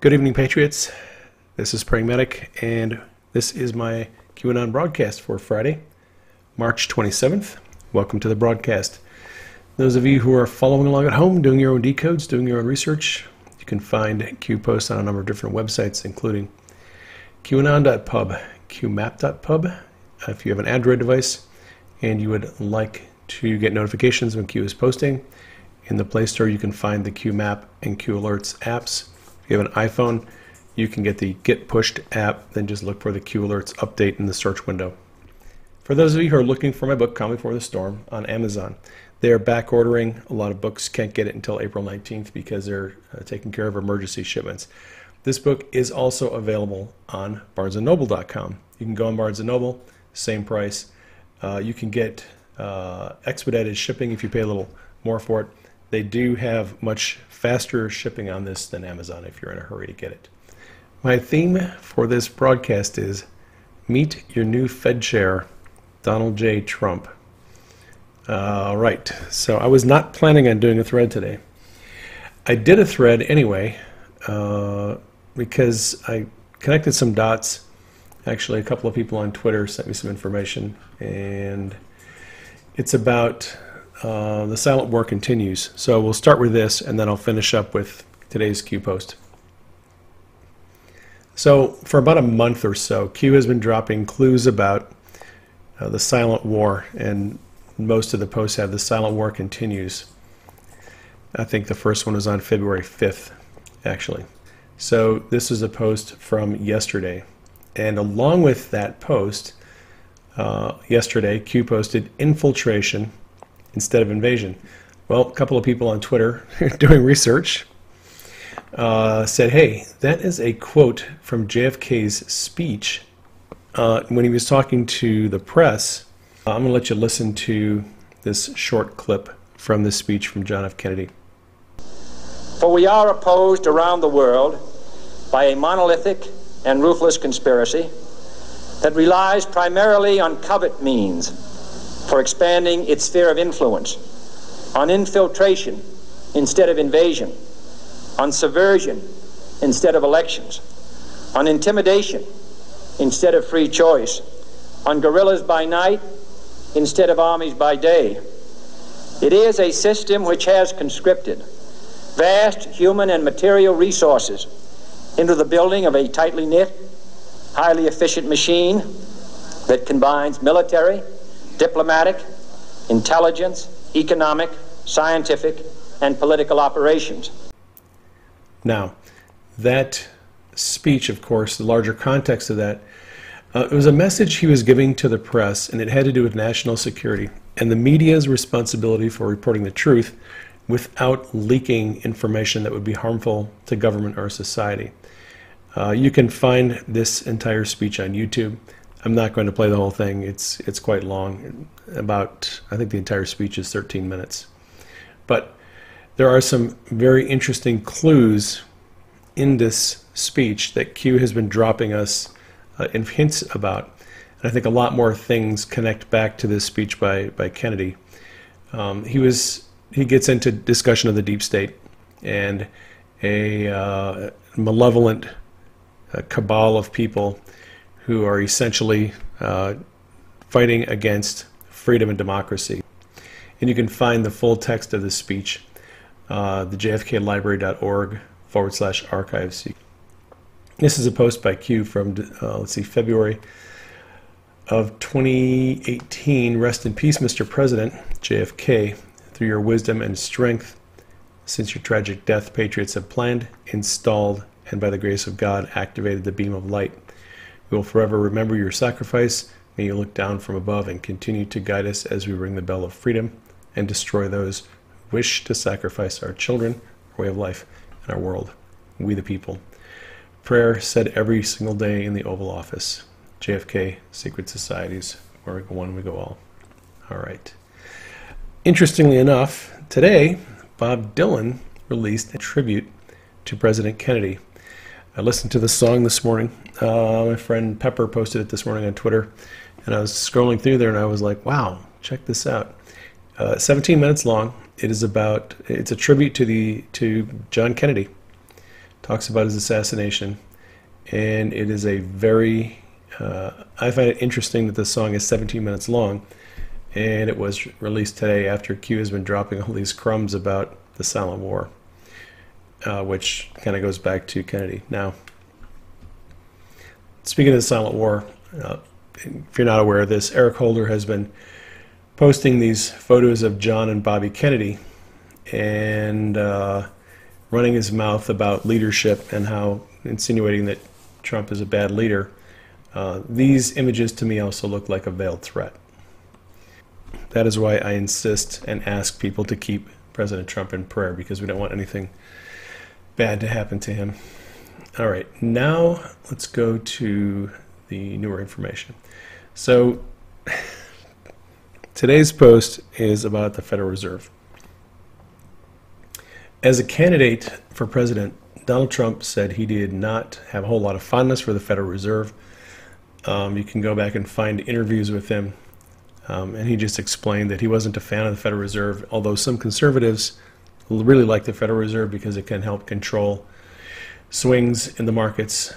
Good evening, Patriots. This is Praying Medic, and this is my QAnon broadcast for Friday, March 27th. Welcome to the broadcast. Those of you who are following along at home, doing your own decodes, doing your own research, you can find Q posts on a number of different websites, including QAnon.pub, QMap.pub. If you have an Android device and you would like to get notifications when Q is posting, in the Play Store you can find the QMap and Q Alerts apps. If you have an iPhone, you can get the Get Pushed app, then just look for the Q Alerts update in the search window. For those of you who are looking for my book, Calm Before the Storm, on Amazon, they are back ordering. A lot of books can't get it until April 19th because they're taking care of emergency shipments. This book is also available on barnesandnoble.com. You can go on Barnes & Noble, same price. You can get expedited shipping if you pay a little more for it. They do have much faster shipping on this than Amazon if you're in a hurry to get it. My theme for this broadcast is Meet Your New Fed Chair, Donald J. Trump. All right, so I was not planning on doing a thread today. I did a thread anyway because I connected some dots. Actually, a couple of people on Twitter sent me some information, and it's about the silent war continues. So we'll start with this, and then I'll finish up with today's Q post. So for about a month or so, Q has been dropping clues about the silent war, and most of the posts have the silent war continues. I think the first one was on February 5th, actually. So this is a post from yesterday. And along with that post, yesterday, Q posted infiltration instead of invasion. Well, a couple of people on Twitter doing research said, hey, that is a quote from JFK's speech when he was talking to the press. I'm going to let you listen to this short clip from this speech from John F. Kennedy. For we are opposed around the world by a monolithic and ruthless conspiracy that relies primarily on covert means for expanding its sphere of influence, on infiltration instead of invasion, on subversion instead of elections, on intimidation instead of free choice, on guerrillas by night instead of armies by day. It is a system which has conscripted vast human and material resources into the building of a tightly knit, highly efficient machine that combines military, diplomatic, intelligence, economic, scientific, and political operations. Now, that speech, of course, the larger context of that, it was a message he was giving to the press, and it had to do with national security and the media's responsibility for reporting the truth without leaking information that would be harmful to government or society. You can find this entire speech on YouTube. I'm not going to play the whole thing. It's quite long. I think the entire speech is 13 minutes. But there are some very interesting clues in this speech that Q has been dropping us in hints about. And I think a lot more things connect back to this speech by Kennedy. He gets into discussion of the deep state and a malevolent cabal of people who are essentially fighting against freedom and democracy. And you can find the full text of this speech, the jfklibrary.org/archives. This is a post by Q from, February of 2018. Rest in peace, Mr. President, JFK. Through your wisdom and strength, since your tragic death, patriots have planned, installed, and by the grace of God, activated the beam of light. We will forever remember your sacrifice. May you look down from above and continue to guide us as we ring the bell of freedom and destroy those who wish to sacrifice our children, our way of life, and our world. We the people. Prayer said every single day in the Oval Office. JFK, Secret Societies, where we go one, we go all. All right. Interestingly enough, today, Bob Dylan released a tribute to President Kennedy. I listened to the song this morning. My friend Pepper posted it this morning on Twitter, and I was scrolling through there, and I was like, wow, check this out. 17 minutes long. It's a tribute to John Kennedy, talks about his assassination, and it is a very, I find it interesting that the song is 17 minutes long, and it was released today after Q has been dropping all these crumbs about the silent war, which kind of goes back to Kennedy. Now, speaking of the silent war, if you're not aware of this, Eric Holder has been posting these photos of John and Bobby Kennedy and running his mouth about leadership and how insinuating that Trump is a bad leader. These images to me also look like a veiled threat. That is why I insist and ask people to keep President Trump in prayer, because we don't want anything bad to happen to him. All right, now let's go to the newer information. So today's post is about the Federal Reserve. As a candidate for president, Donald Trump said he did not have a whole lot of fondness for the Federal Reserve. You can go back and find interviews with him, and he just explained that he wasn't a fan of the Federal Reserve, although some conservatives really like the Federal Reserve because it can help control swings in the markets.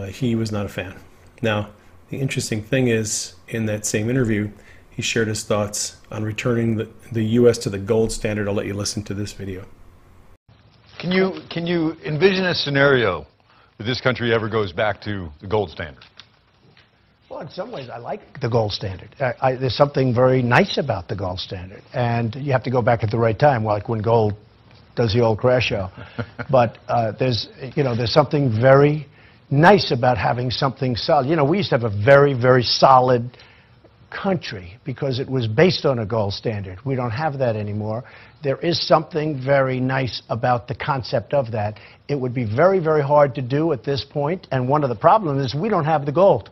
He was not a fan. Now, the interesting thing is, in that same interview, he shared his thoughts on returning the U.S. to the gold standard. I'll let you listen to this video. Can you envision a scenario that this country ever goes back to the gold standard? Well, in some ways, I like the gold standard. There's something very nice about the gold standard, and you have to go back at the right time, like when gold does the old crash show. But there's something very nice about having something solid. You know, we used to have a very, very solid country because it was based on a gold standard. We don't have that anymore. There is something very nice about the concept of that. It would be very, very hard to do at this point, and one of the problems is we don't have the gold.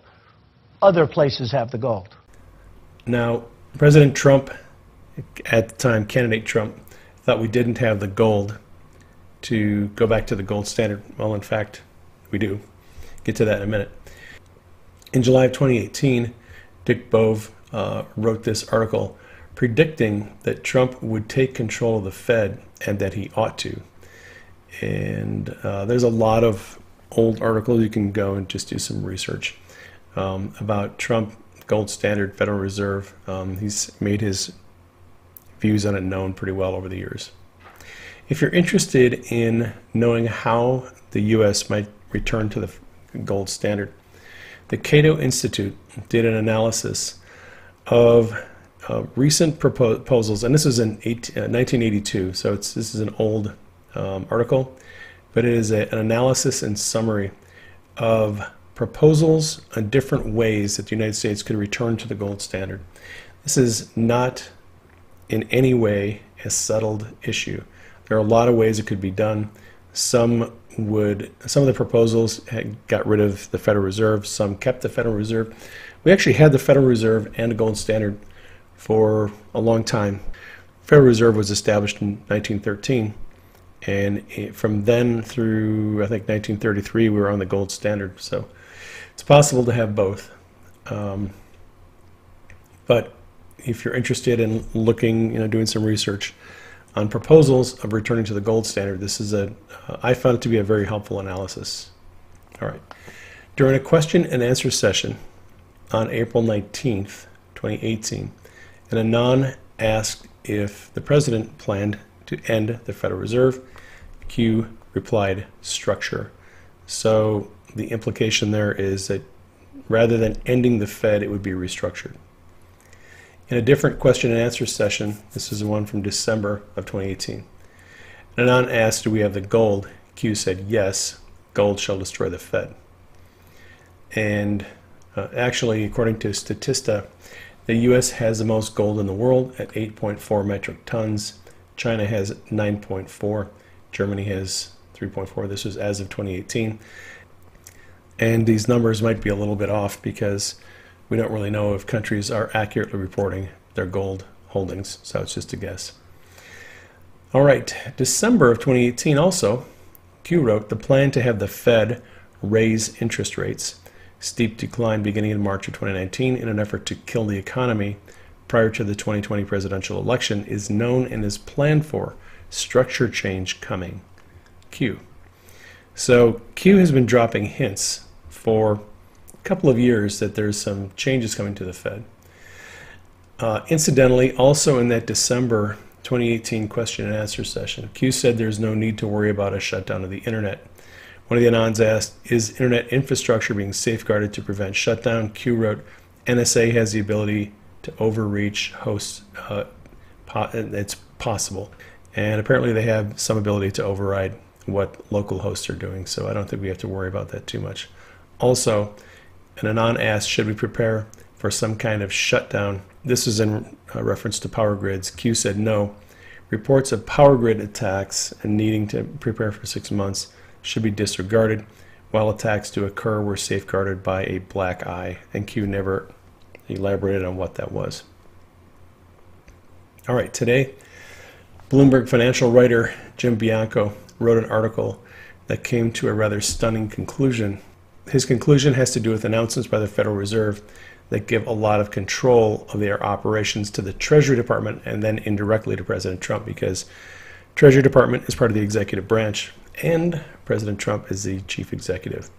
Other places have the gold. Now, President Trump, at the time, candidate Trump, thought we didn't have the gold to go back to the gold standard. Well, in fact, we do. Get to that in a minute. In July of 2018, Dick Bove wrote this article predicting that Trump would take control of the Fed and that he ought to. And there's a lot of old articles. You can go and just do some research about Trump, gold standard, Federal Reserve. He's made his views on it known pretty well over the years. If you're interested in knowing how the U.S. might return to the gold standard, the Cato Institute did an analysis of recent proposals, and this was in 1982, so this is an old article, but it is an analysis and summary of proposals on different ways that the United States could return to the gold standard. This is not in any way a settled issue. There are a lot of ways it could be done. Some of the proposals got rid of the Federal Reserve, some kept the Federal Reserve. We actually had the Federal Reserve and a gold standard for a long time. The Federal Reserve was established in 1913, and from then through, I think, 1933, we were on the gold standard. So it's possible to have both. But if you're interested in looking, doing some research on proposals of returning to the gold standard, this is I found it to be a very helpful analysis. All right. During a question and answer session on April 19th, 2018, an anon asked if the president planned to end the Federal Reserve. Q replied, structure. So the implication there is that rather than ending the Fed, it would be restructured. In a different question and answer session, this is the one from December of 2018, an anon asked, do we have the gold? Q said, yes, gold shall destroy the Fed. And actually, according to Statista, the U.S. has the most gold in the world at 8.4 metric tons. China has 9.4. Germany has 3.4. This was as of 2018. And these numbers might be a little bit off because we don't really know if countries are accurately reporting their gold holdings, so it's just a guess. All right, December of 2018 also, Q wrote, the plan to have the Fed raise interest rates, steep decline beginning in March of 2019 in an effort to kill the economy prior to the 2020 presidential election is known and is planned for. Structure change coming. Q. So Q has been dropping hints for a couple of years that there's some changes coming to the Fed. Incidentally, also in that December 2018 question and answer session, Q said there's no need to worry about a shutdown of the internet. One of the Anons asked, is internet infrastructure being safeguarded to prevent shutdown? Q wrote, NSA has the ability to overreach hosts. It's possible. And apparently they have some ability to override what local hosts are doing, so I don't think we have to worry about that too much. Also, an Anon asked, should we prepare for some kind of shutdown? This is in reference to power grids. Q said no. Reports of power grid attacks and needing to prepare for 6 months should be disregarded, while attacks to occur were safeguarded by a black eye, and Q never elaborated on what that was. All right, today, Bloomberg financial writer Jim Bianco wrote an article that came to a rather stunning conclusion. His conclusion has to do with announcements by the Federal Reserve that give a lot of control of their operations to the Treasury Department and then indirectly to President Trump, because Treasury Department is part of the executive branch and President Trump is the chief executive.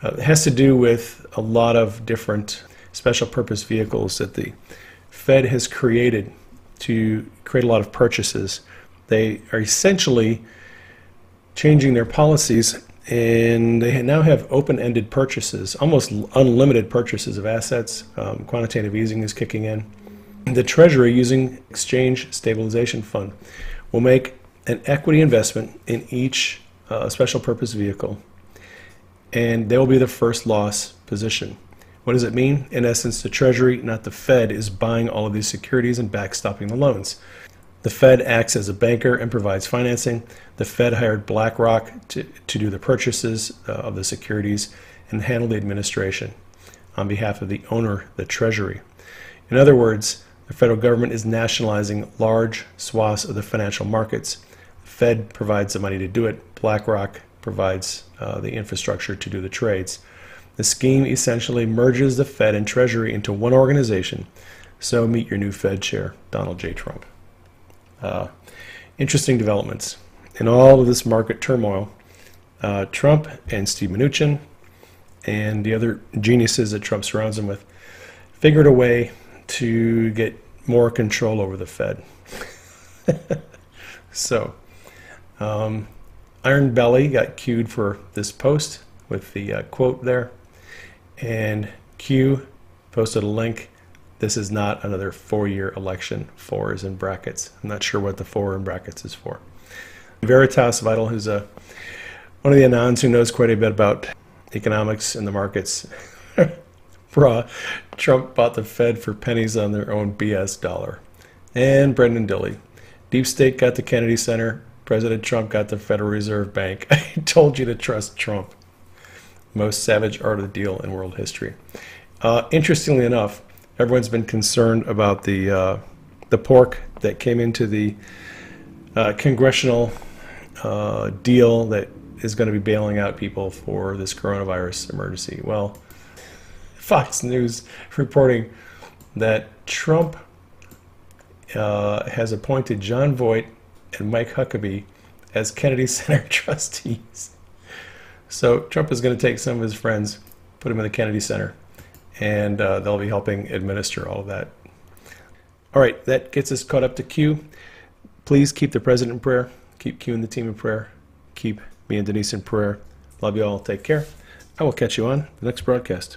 It has to do with a lot of different special purpose vehicles that the Fed has created to create a lot of purchases. They are essentially changing their policies, and they now have open-ended purchases, almost unlimited purchases of assets. Quantitative easing is kicking in. The Treasury, using Exchange Stabilization Fund, will make an equity investment in each special purpose vehicle, and they will be the first loss position. What does it mean? In essence, the Treasury, not the Fed, is buying all of these securities and backstopping the loans. The Fed acts as a banker and provides financing. The Fed hired BlackRock to do the purchases of the securities and handle the administration on behalf of the owner, the Treasury. In other words, the federal government is nationalizing large swaths of the financial markets. The Fed provides the money to do it. BlackRock provides the infrastructure to do the trades. The scheme essentially merges the Fed and Treasury into one organization. So meet your new Fed chair, Donald J. Trump. Interesting developments. In all of this market turmoil, Trump and Steve Mnuchin and the other geniuses that Trump surrounds him with figured a way to get more control over the Fed. So, Iron Belly got cued for this post with the quote there, and Q posted a link. This is not another 4-year election. 4 is in brackets. I'm not sure what the 4 in brackets is for. Veritas Vital, who's one of the Anons who knows quite a bit about economics and the markets. Trump bought the Fed for pennies on their own BS dollar. And Brendan Dilley. Deep State got the Kennedy Center. President Trump got the Federal Reserve Bank. I told you to trust Trump. Most savage art of the deal in world history. Interestingly enough, everyone's been concerned about the pork that came into the congressional deal that is going to be bailing out people for this coronavirus emergency. Well, Fox News reporting that Trump has appointed John Voight and Mike Huckabee as Kennedy Center trustees. So Trump is going to take some of his friends, put them in the Kennedy Center, and they'll be helping administer all of that. All right, that gets us caught up to Q. Please keep the president in prayer. Keep Q and the team in prayer. Keep me and Denise in prayer. Love you all. Take care. I will catch you on the next broadcast.